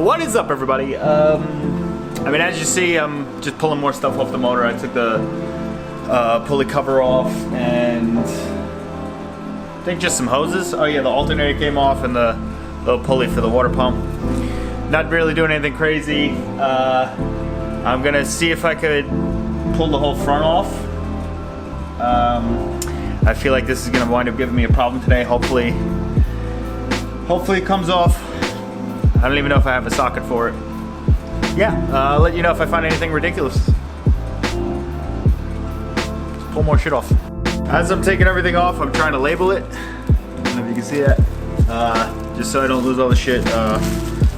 What is up, everybody? I mean, as you see, I'm just pulling more stuff off the motor. I took the pulley cover off and I think just some hoses. Oh yeah, the alternator came off and the little pulley for the water pump. Not really doing anything crazy. I'm gonna see if I could pull the whole front off. I feel like this is gonna wind up giving me a problem today. Hopefully it comes off. I don't even know if I have a socket for it. Yeah, I'll let you know if I find anything ridiculous. Just pull more shit off. As I'm taking everything off, I'm trying to label it. I don't know if you can see that. Just so I don't lose all the shit.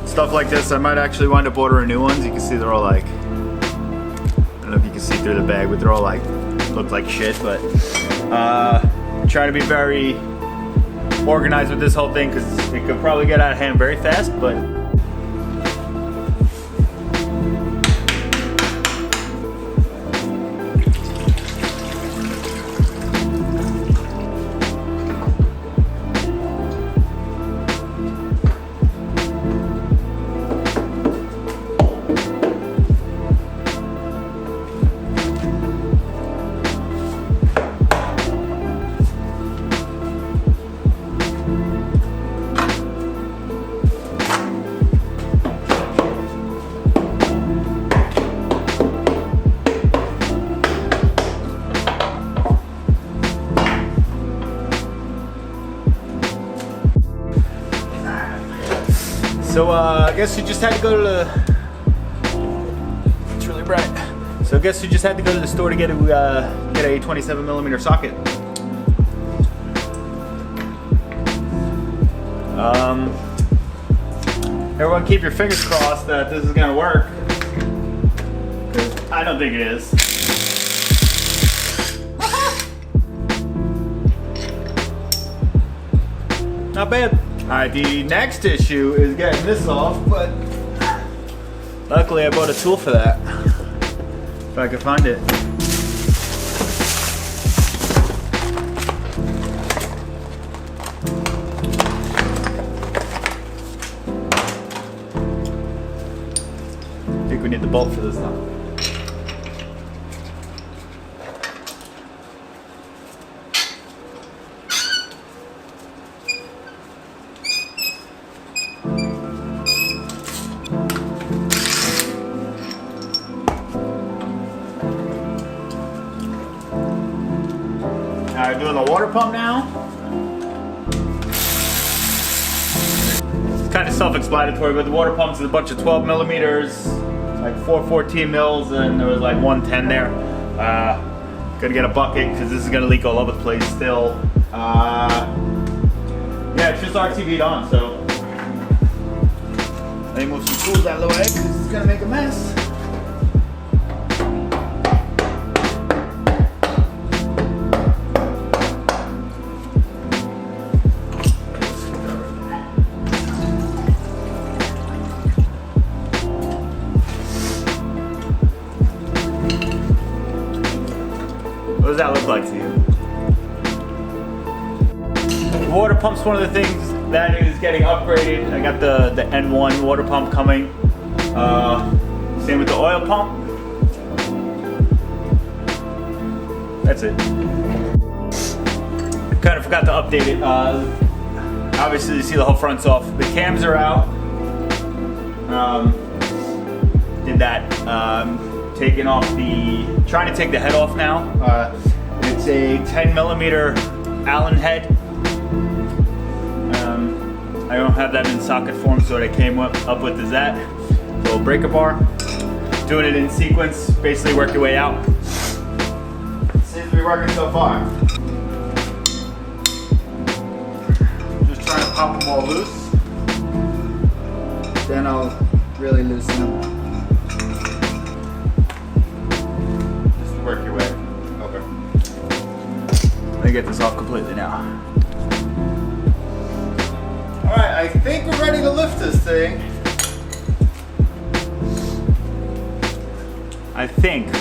Stuff like this, I might actually wind up ordering new ones. You can see they're all like, I don't know if you can see through the bag, but they're all like, look like shit, but trying to be very organized with this whole thing because it could probably get out of hand very fast, but so I guess you just had to go to the, it's really bright. So I guess you just had to go to the store to get a 27mm socket. Everyone keep your fingers crossed that this is gonna work. I don't think it is. Not bad. Alright, the next issue is getting this off, but luckily I bought a tool for that. If I could find it. I think we need the bolt for this now. Alright, doing the water pump now. It's kind of self-explanatory, but the water pump is a bunch of 12mm, like 414 mils, and there was like 110 there. Gonna get a bucket because this is gonna leak all over the place still. Yeah, it's just RTV'd on, so let me move some tools out of the way because this is gonna make a mess. What does that look like to you? The water pump's one of the things that is getting upgraded. I got the N1 water pump coming. Same with the oil pump. That's it. I kind of forgot to update it. Obviously you see the whole front's off. The cams are out. Did that. Taking off trying to take the head off now. It's a 10mm Allen head. I don't have that in socket form, so what I came up with is that. Little breaker bar. Doing it in sequence, basically work your way out. Seems to be working so far. Just trying to pop them all loose. Then I'll really loosen them. Work your way. Okay. Let me get this off completely now. Alright, I think we're ready to lift this thing. I think.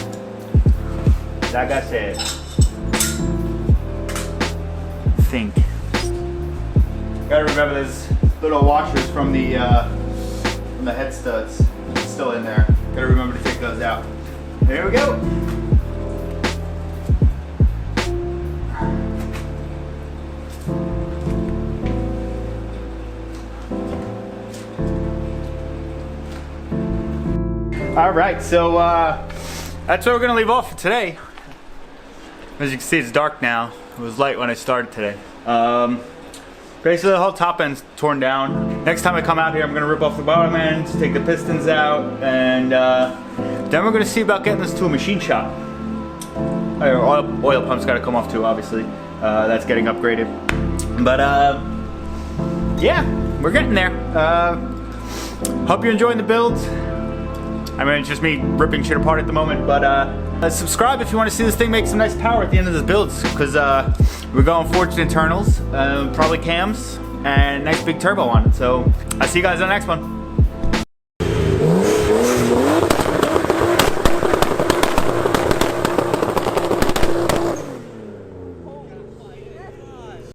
Like I said. think. Gotta remember there's little washers from the the head studs. It's still in there. Gotta remember to take those out. There we go. All right, so that's where we're gonna leave off for today. As you can see, it's dark now. It was light when I started today. Basically, the whole top end's torn down. Next time I come out here, I'm gonna rip off the bottom ends, take the pistons out, and then we're gonna see about getting this to a machine shop. Oil pump's gotta come off too, obviously. That's getting upgraded. But yeah, we're getting there. Hope you're enjoying the builds. I mean, it's just me ripping shit apart at the moment, but subscribe if you want to see this thing make some nice power at the end of this builds, because we're going forged internals, probably cams, and nice big turbo on it. So I'll see you guys on the next one.